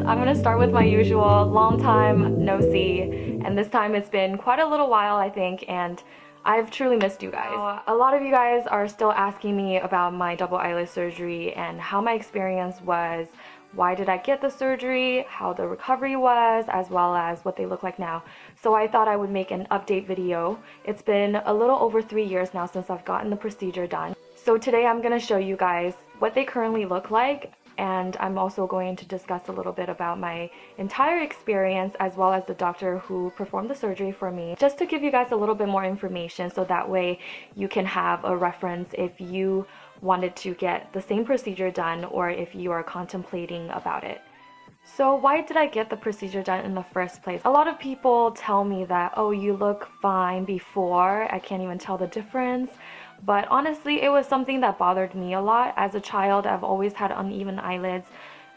I'm gonna start with my usual long time no see, and this time it's been quite a little while, I think, and I've truly missed you guys. A lot of you guys are still asking me about my double eyelid surgery and how my experience was, why did I get the surgery, how the recovery was, as well as what they look like now. So I thought I would make an update video. It's been a little over 3 years now since I've gotten the procedure done. So today I'm going to show you guys what they currently look like, and I'm also going to discuss a little bit about my entire experience as well as the doctor who performed the surgery for me, just to give you guys a little bit more information so that way you can have a reference if you wanted to get the same procedure done or if you are contemplating about it. So why did I get the procedure done in the first place? A lot of people tell me that, oh, you look fine before, I can't even tell the difference. But honestly, it was something that bothered me a lot. As a child, I've always had uneven eyelids.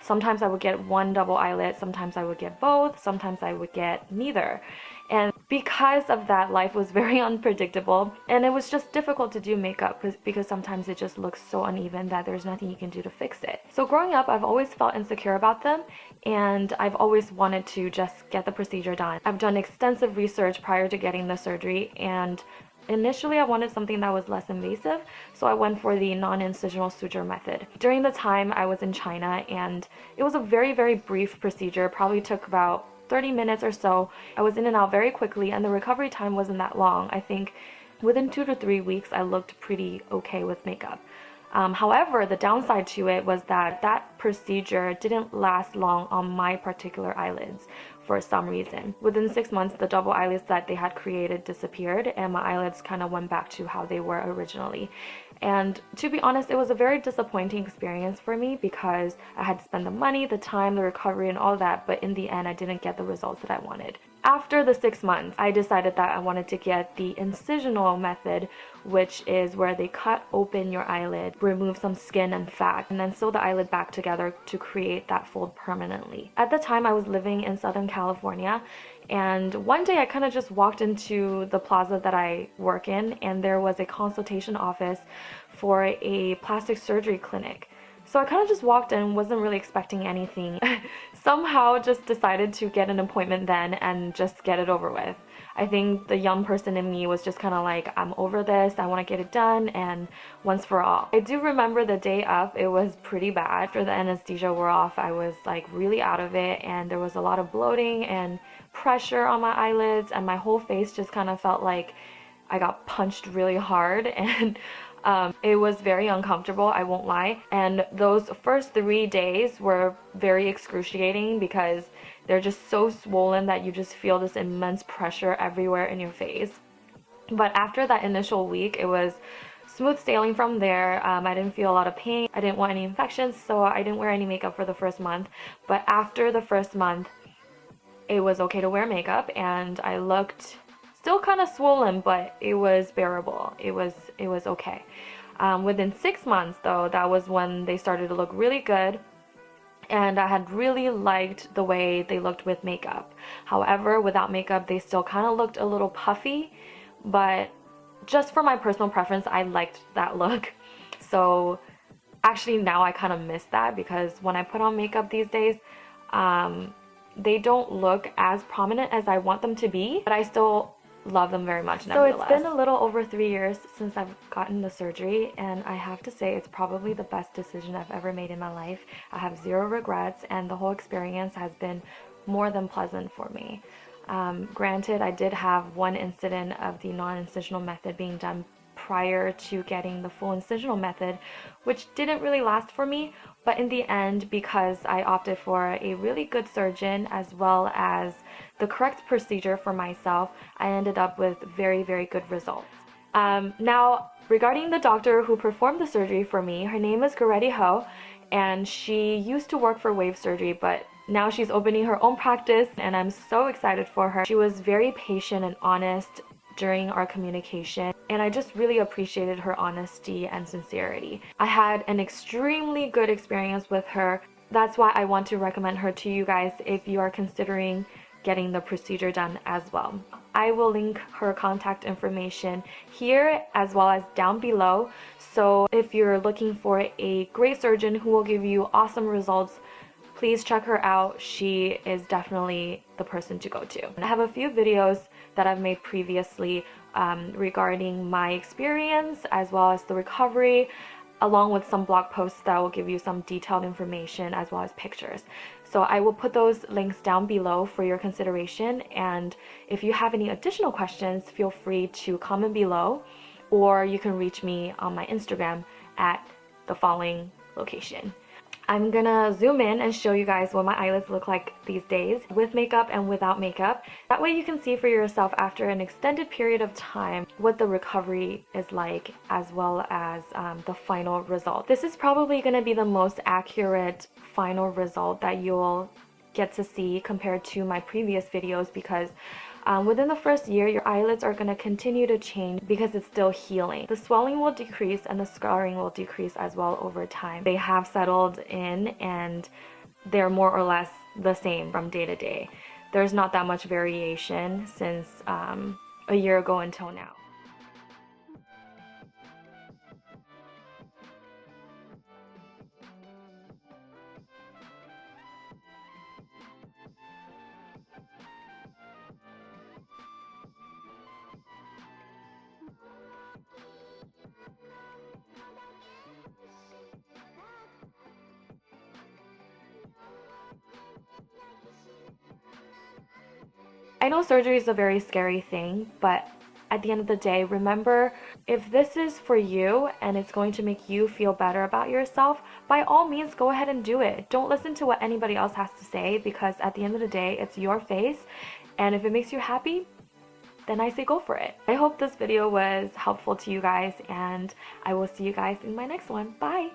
Sometimes I would get one double eyelid, sometimes I would get both, sometimes I would get neither. And because of that, life was very unpredictable, and it was just difficult to do makeup because sometimes it just looks so uneven that there's nothing you can do to fix it. So growing up, I've always felt insecure about them, and I've always wanted to just get the procedure done. I've done extensive research prior to getting the surgery, and initially I wanted something that was less invasive, so I went for the non-incisional suture method. During the time I was in China, and it was a very brief procedure, probably took about 30 minutes or so. I was in and out very quickly, and the recovery time wasn't that long. I think within 2 to 3 weeks I looked pretty okay with makeup. However, the downside to it was that that procedure didn't last long on my particular eyelids for some reason. Within 6 months, the double eyelids that they had created disappeared, and my eyelids kind of went back to how they were originally. And to be honest, it was a very disappointing experience for me because I had to spend the money, the time, the recovery, and all that, but in the end, I didn't get the results that I wanted. After the 6 months, I decided that I wanted to get the incisional method, which is where they cut open your eyelid, remove some skin and fat, and then sew the eyelid back together to create that fold permanently. At the time, I was living in Southern California, and one day I kind of just walked into the plaza that I work in, and there was a consultation office for a plastic surgery clinic. So I kind of just walked in, wasn't really expecting anything. Somehow just decided to get an appointment then and just get it over with. I think the young person in me was just kind of like, I'm over this, I want to get it done, and once for all. I do remember the day up, it was pretty bad. After the anesthesia wore off, I was like really out of it, and there was a lot of bloating and pressure on my eyelids, and my whole face just kind of felt like I got punched really hard, and it was very uncomfortable, I won't lie. And those first 3 days were very excruciating because they're just so swollen that you just feel this immense pressure everywhere in your face. But after that initial week, it was smooth sailing from there. I didn't feel a lot of pain. I didn't want any infections, so I didn't wear any makeup for the first month. But after the first month, it was okay to wear makeup, and I looked still kind of swollen, but it was bearable. It was okay. Within 6 months though, that was when they started to look really good, and I had really liked the way they looked with makeup. However, without makeup, they still kind of looked a little puffy, but just for my personal preference, I liked that look. So actually now I kind of miss that because when I put on makeup these days, they don't look as prominent as I want them to be, but I still love them very much nevertheless. So it's been a little over 3 years since I've gotten the surgery, and I have to say it's probably the best decision I've ever made in my life. I have zero regrets, and the whole experience has been more than pleasant for me. Granted, I did have one incident of the non-incisional method being done prior to getting the full incisional method, which didn't really last for me, but in the end, because I opted for a really good surgeon as well as the correct procedure for myself, I ended up with very good results. Now, regarding the doctor who performed the surgery for me, her name is Goretti Ho, and she used to work for Wave Surgery, but now she's opening her own practice, and I'm so excited for her. She was very patient and honest during our communication, and I just really appreciated her honesty and sincerity. I had an extremely good experience with her. That's why I want to recommend her to you guys if you are considering getting the procedure done as well. I will link her contact information here as well as down below. So if you're looking for a great surgeon who will give you awesome results, please check her out. She is definitely the person to go to. I have a few videos that I've made previously regarding my experience as well as the recovery, along with some blog posts that will give you some detailed information as well as pictures. So I will put those links down below for your consideration, and if you have any additional questions, feel free to comment below, or you can reach me on my Instagram at the following location. I'm gonna zoom in and show you guys what my eyelids look like these days, with makeup and without makeup. That way you can see for yourself after an extended period of time what the recovery is like, as well as the final result. This is probably gonna be the most accurate final result that you'll get to see compared to my previous videos, because within the first year, your eyelids are going to continue to change because it's still healing. The swelling will decrease and the scarring will decrease as well over time. They have settled in and they're more or less the same from day to day. There's not that much variation since a year ago until now. I know surgery is a very scary thing, but at the end of the day, remember, if this is for you and it's going to make you feel better about yourself, by all means go ahead and do it. Don't listen to what anybody else has to say, because at the end of the day, it's your face, and if it makes you happy, then I say go for it. I hope this video was helpful to you guys, and I will see you guys in my next one. Bye!